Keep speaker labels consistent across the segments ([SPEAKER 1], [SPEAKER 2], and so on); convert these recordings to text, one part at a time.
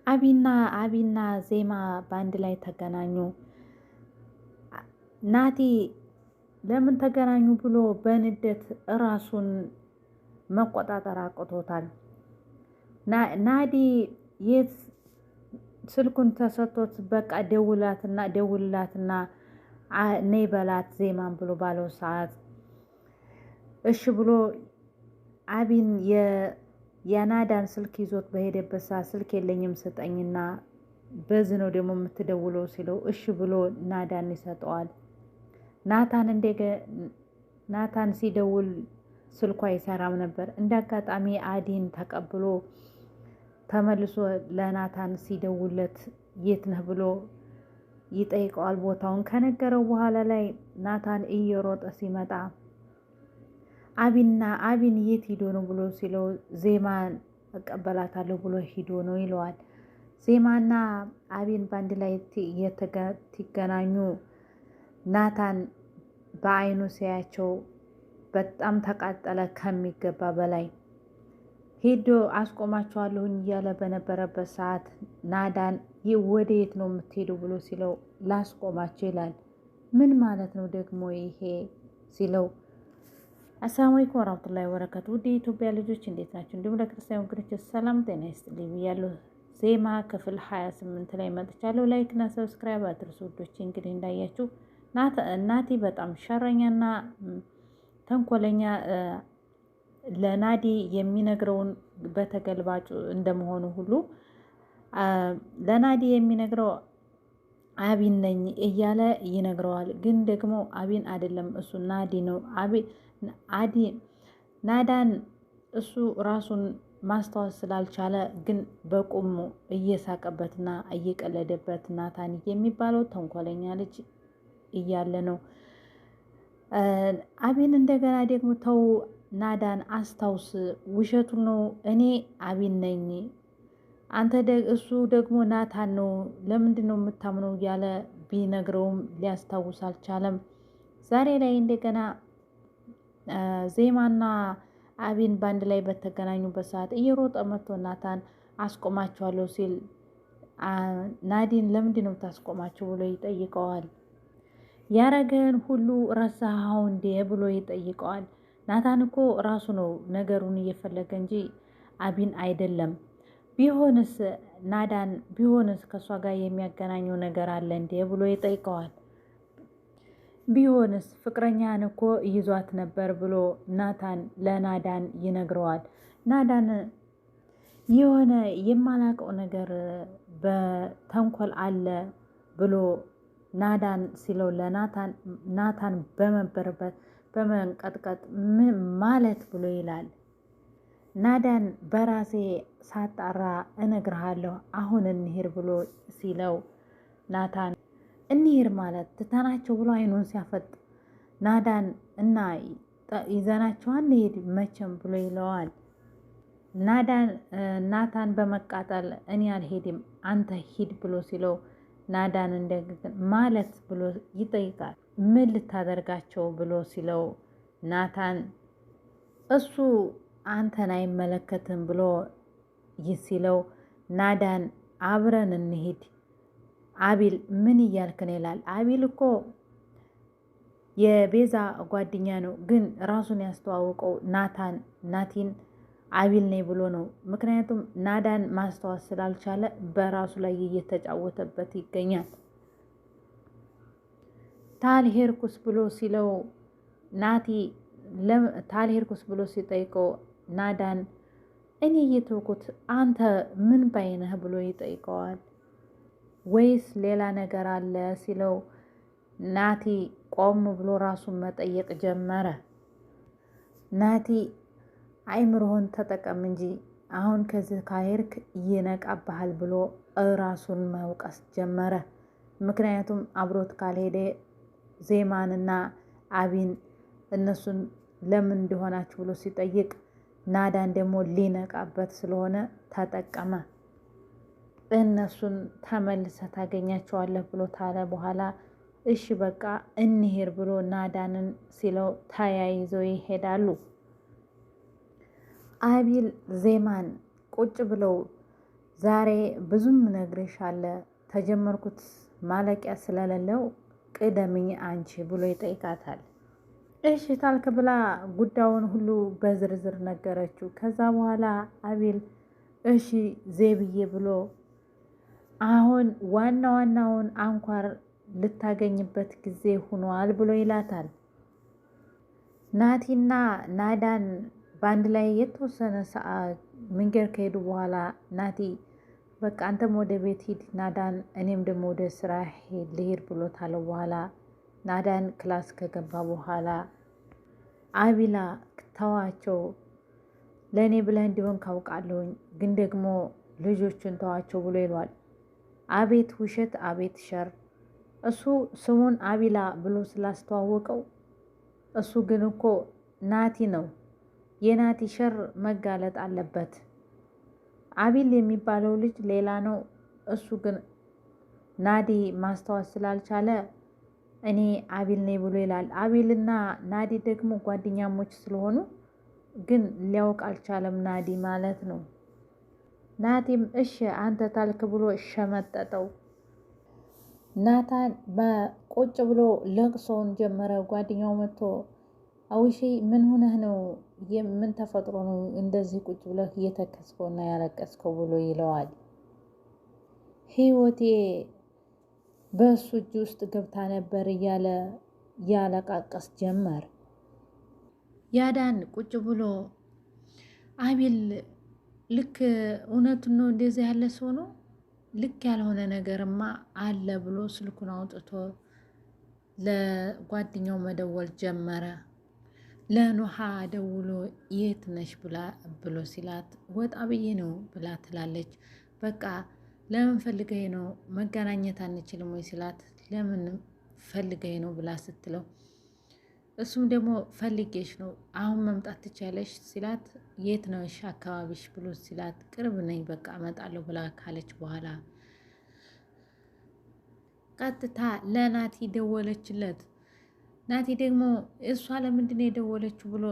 [SPEAKER 1] አቢና ዜማ በአንድ ላይ ተገናኙ። ናቲ ለምን ተገናኙ ብሎ በንዴት ራሱን መቆጣጠር አቅቶታል። ናዲ የት ስልኩን ተሰጥቶት በቃ ደውልላትና ነይ በላት ዜማን ብሎ ባለው ሰዓት እሺ ብሎ አቢን የናዳን ስልክ ይዞት በሄደበት ሰዓት ስልክ የለኝም ስጠኝና በዚህ ነው ደግሞ የምትደውለው ሲለው እሺ ብሎ ናዳን ይሰጠዋል። ናታን ሲደውል ስልኳ አይሰራም ነበር። እንደ አጋጣሚ አዲን ተቀብሎ ተመልሶ ለናታን ሲደውለት የት ነህ ብሎ ይጠይቀዋል። ቦታውን ከነገረው በኋላ ላይ ናታን እየሮጠ ሲመጣ አቢን የት ሂዶ ነው ብሎ ሲለው ዜማን እቀበላታለሁ ብሎ ሂዶ ነው ይለዋል። ዜማና አቢን በአንድ ላይ ሲገናኙ ናታን በአይኑ ሲያያቸው በጣም ተቃጠለ ከሚገባ በላይ። ሄዶ አስቆማቸዋለሁኝ እያለ በነበረበት ሰዓት ናዳን ወደ የት ነው የምትሄዱ ብሎ ሲለው ላስቆማቸው ይላል። ምን ማለት ነው ደግሞ ይሄ ሲለው አሰላሙ አለይኩም ወራህመቱላሂ ወበረካቱ። ውድ የኢትዮጵያ ልጆች እንዴት ናቸው? እንዲሁም ለክርስቲያን ወገኖች ሰላም ጤና ይስጥልኝ ብያለሁ። ዜማ ክፍል 28 ላይ መጥቻለሁ። ላይክ እና ሰብስክራይብ አድርሱ ውዶች። እንግዲህ እንዳያችሁ ናቲ በጣም ሸረኛና ተንኮለኛ ለናዲ የሚነግረውን በተገልባጩ እንደመሆኑ ሁሉ ለናዲ የሚነግረው አቢን ነኝ እያለ ይነግረዋል። ግን ደግሞ አቢን አይደለም እሱ ናዲ ነው። ናዳን እሱ ራሱን ማስታወስ ስላልቻለ ግን በቁሙ እየሳቀበትና እየቀለደበት ናታን የሚባለው ተንኮለኛ ልጅ እያለ ነው። አቢን እንደገና ደግሞ ተው ናዳን አስታውስ፣ ውሸቱ ነው፣ እኔ አቢን ነኝ፣ አንተ እሱ ደግሞ ናታን ነው፣ ለምንድን ነው የምታምነው እያለ ቢነግረውም ሊያስታውስ አልቻለም። ዛሬ ላይ እንደገና ዜማና አቢን በአንድ ላይ በተገናኙበት ሰዓት እየሮጠ መጥቶ ናታን አስቆማቸዋለሁ ሲል ናዲን ለምንድን ነው ታስቆማቸው ብሎ ይጠይቀዋል። ያረገን ሁሉ ረሳኸው እንዴ ብሎ ይጠይቀዋል። ናታን እኮ ራሱ ነው ነገሩን እየፈለገ እንጂ አቢን አይደለም። ቢሆንስ ናዳን ቢሆንስ ከእሷ ጋር የሚያገናኘው ነገር አለ እንዴ ብሎ ይጠይቀዋል። ቢሆንስ ፍቅረኛን እኮ ይዟት ነበር ብሎ ናታን ለናዳን ይነግረዋል። ናዳን የሆነ የማላውቀው ነገር በተንኮል አለ ብሎ ናዳን ሲለው ናታን በመበርበት በመንቀጥቀጥ ማለት ብሎ ይላል። ናዳን በራሴ ሳጣራ እነግርሃለሁ አሁን እንሂድ ብሎ ሲለው ናታን እንሂድ ማለት ትተናቸው ብሎ አይኑን ሲያፈጥ ናዳን እና ይዘናቸው አንሂድ መቼም ብሎ ይለዋል። ናታን በመቃጠል እኔ አልሄድም አንተ ሂድ ብሎ ሲለው ናዳን እንደግን ማለት ብሎ ይጠይቃል። ምን ልታደርጋቸው ብሎ ሲለው ናታን እሱ አንተን አይመለከትም ብሎ ሲለው ናዳን አብረን እንሂድ አቢል ምን እያልክ ነው ይላል። አቢል እኮ የቤዛ ጓደኛ ነው፣ ግን ራሱን ያስተዋወቀው ናቲን አቢል ነኝ ብሎ ነው። ምክንያቱም ናዳን ማስታወስ ስላልቻለ በራሱ ላይ እየተጫወተበት ይገኛል። ታልሄርኩስ ብሎ ሲለው ታልሄርኩስ ብሎ ሲጠይቀው ናዳን እኔ እየተውኩት አንተ ምን ባይነህ ብሎ ይጠይቀዋል። ወይስ ሌላ ነገር አለ ሲለው ናቲ ቆም ብሎ ራሱን መጠየቅ ጀመረ። ናቲ አይምሮህን ተጠቀም እንጂ አሁን ከዚህ ካሄድክ ይነቃብሃል ብሎ ራሱን መውቀስ ጀመረ። ምክንያቱም አብሮት ካልሄደ ዜማንና አቢን እነሱን ለምን እንደሆናችሁ ብሎ ሲጠይቅ ናዳን ደግሞ ሊነቃበት ስለሆነ ተጠቀመ። እነሱን ተመልሰ ታገኛቸዋለህ ብሎ ታለ በኋላ እሺ በቃ እንሄድ ብሎ ናዳንን ሲለው ተያይዘው ይሄዳሉ። አቢል ዜማን ቁጭ ብለው ዛሬ ብዙም ነግሬሻለሁ፣ ተጀመርኩት ማለቂያ ስለሌለው ቅደምኝ አንቺ ብሎ ይጠይቃታል። እሺ ታልክ ብላ ጉዳዩን ሁሉ በዝርዝር ነገረችው። ከዛ በኋላ አቤል እሺ ዜብዬ ብሎ አሁን ዋናውን አንኳር ልታገኝበት ጊዜ ሆኗል ብሎ ይላታል። ናቲና ናዳን በአንድ ላይ የተወሰነ ሰዓት መንገድ ከሄዱ በኋላ ናቲ በቃ አንተም ወደ ቤት ሂድ ናዳን፣ እኔም ደግሞ ወደ ስራ ልሄድ ብሎታል። በኋላ ናዳን ክላስ ከገባ በኋላ አቢላ ተዋቸው፣ ለእኔ ብለህ እንዲሆን ካውቃለሁኝ፣ ግን ደግሞ ልጆቹን ተዋቸው ብሎ ይሏል። አቤት ውሸት፣ አቤት ሸር! እሱ ስሙን አቢላ ብሎ ስላስተዋወቀው እሱ ግን እኮ ናቲ ነው። የናቲ ሸር መጋለጥ አለበት። አቢል የሚባለው ልጅ ሌላ ነው። እሱ ግን ናዲ ማስታወስ ስላልቻለ እኔ አቢል ነኝ ብሎ ይላል። አቢልና ናዲ ደግሞ ጓደኛሞች ስለሆኑ ግን ሊያውቅ አልቻለም ናዲ ማለት ነው። ናቲም እሺ አንተ ታልክ ብሎ ሸመጠጠው። ናታን በቁጭ ብሎ ለቅሶውን ጀመረ። ጓደኛው መጥቶ አውሺ ምን ሆነህ ነው? ምን ተፈጥሮ ነው እንደዚህ ቁጭ ብለህ እየተከስከውና ያለቀስከው ብሎ ይለዋል። ህይወቴ በእሱ እጅ ውስጥ ገብታ ነበር እያለ ያለቃቀስ ጀመር። ያዳን ቁጭ ብሎ አቤል ልክ እውነቱን ነው እንደዚህ ያለ ሰው ነው፣ ልክ ያልሆነ ነገርማ አለ ብሎ ስልኩን አውጥቶ ለጓደኛው መደወል ጀመረ። ለኑሃ ደውሎ የት ነሽ ብሎ ሲላት ወጣ ብዬ ነው ብላ ትላለች። በቃ ለምን ፈልገኝ ነው መገናኘት አንችልም ወይ ሲላት ለምን ፈልገኝ ነው ብላ ስትለው እሱም ደግሞ ፈልጌሽ ነው አሁን መምጣት ትቻለሽ ሲላት የት ነሽ አካባቢሽ ብሎ ሲላት ቅርብ ነኝ በቃ እመጣለሁ ብላ ካለች በኋላ ቀጥታ ለናቲ ደወለችለት። ናቲ ደግሞ እሷ ለምንድን ነው የደወለችው ብሎ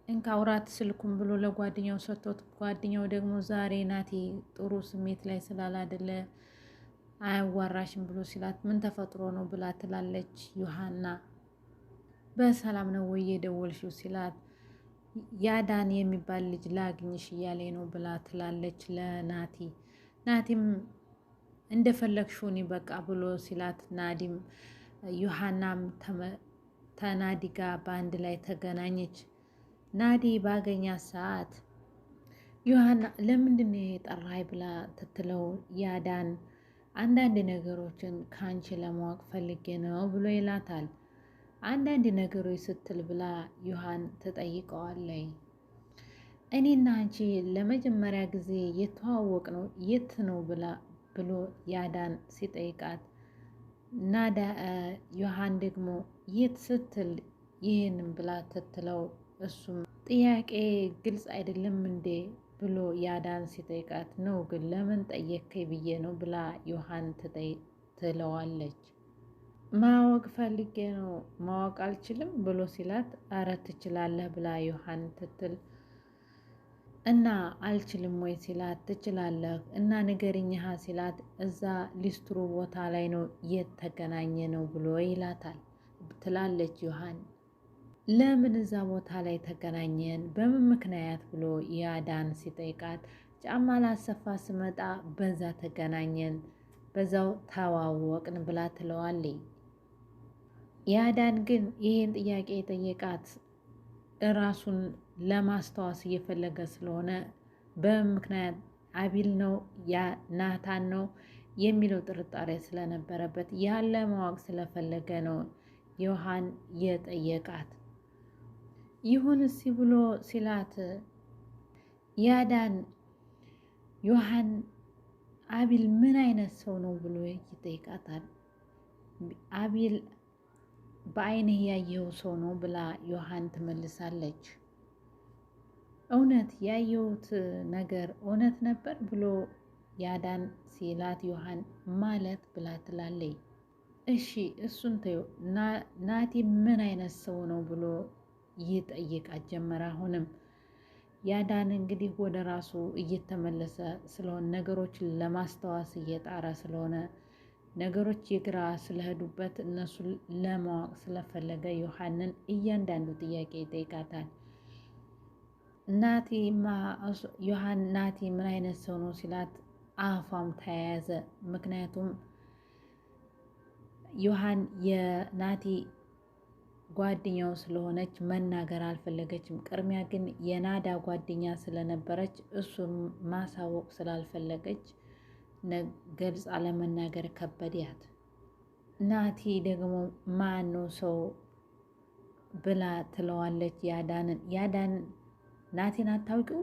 [SPEAKER 1] እንካውራት ስልኩን ብሎ ለጓደኛው ሰጥቶት፣ ጓደኛው ደግሞ ዛሬ ናቲ ጥሩ ስሜት ላይ ስላላደለ አያዋራሽም ብሎ ሲላት ምን ተፈጥሮ ነው ብላ ትላለች። ዮሐና በሰላም ነው ወይ የደወልሽው ሲላት ያዳን የሚባል ልጅ ላግኝሽ እያለ ነው ብላ ትላለች ለናቲ። ናቲም እንደፈለግሽውን በቃ ብሎ ሲላት ናዲም ዮሐናም ተናዲ ጋር በአንድ ላይ ተገናኘች። ናዲ ባገኛት ሰዓት ዮሐና ለምንድን ነው የጠራይ ብላ ትትለው ያዳን አንዳንድ ነገሮችን ከአንቺ ለማወቅ ፈልጌ ነው ብሎ ይላታል። አንዳንድ ነገሮች ስትል ብላ ዮሐን ትጠይቀዋለይ። እኔና አንቺ ለመጀመሪያ ጊዜ የተዋወቅ ነው የት ነው ብሎ ያዳን ሲጠይቃት ናዳ ዮሐን ደግሞ የት ስትል ይህንን ብላ ትትለው እሱም ጥያቄ ግልጽ አይደለም እንዴ ብሎ ያዳን ሲጠይቃት ነው ግን ለምን ጠየከኝ ብዬ ነው ብላ ዮሐን ትለዋለች። ማወቅ ፈልጌ ነው ማወቅ አልችልም ብሎ ሲላት አረ ትችላለህ ብላ ዮሐን ትትል እና አልችልም ወይ ሲላት ትችላለህ እና ንገሪኝሃ ሲላት እዛ ሊስትሮ ቦታ ላይ ነው የተገናኘ ነው ብሎ ይላታል ትላለች ዮሐን። ለምን እዛ ቦታ ላይ ተገናኘን በምን ምክንያት ብሎ ያዳን ሲጠይቃት ጫማ ላሰፋ ስመጣ በዛ ተገናኘን በዛው ተዋወቅን ብላ ትለዋለች። ያዳን ግን ይህን ጥያቄ የጠየቃት ራሱን ለማስታወስ እየፈለገ ስለሆነ በምክንያት አቢል ነው ናታን ነው የሚለው ጥርጣሬ ስለነበረበት ያለ ማወቅ ስለፈለገ ነው ዮሐን የጠየቃት። ይሁን እሲ ብሎ ሲላት ያዳን ዮሐን አቢል ምን አይነት ሰው ነው ብሎ ይጠይቃታል። አቢል በአይንህ ያየው ሰው ነው ብላ ዮሐን ትመልሳለች። እውነት ያየሁት ነገር እውነት ነበር ብሎ ያዳን ሲላት ዮሐን ማለት ብላ ትላለች። እሺ እሱን ተይው ናቲ ምን አይነት ሰው ነው ብሎ ይጠይቃት ጀመረ። አሁንም ያዳን እንግዲህ ወደ ራሱ እየተመለሰ ስለሆነ ነገሮችን ለማስተዋስ እየጣረ ስለሆነ ነገሮች የግራ ስለሄዱበት እነሱን ለማወቅ ስለፈለገ ዮሐንን እያንዳንዱ ጥያቄ ይጠይቃታል። ናቲ ምን አይነት ሰው ነው ሲላት አፏም ተያያዘ። ምክንያቱም ዮሐን የናቲ ጓደኛው ስለሆነች መናገር አልፈለገችም። ቅድሚያ ግን የናዳ ጓደኛ ስለነበረች እሱን ማሳወቅ ስላልፈለገች ገልጻ ለመናገር ከበዳት። ናቲ ደግሞ ማን ነው ሰው ብላ ትለዋለች ያዳንን ናቲን አታውቂው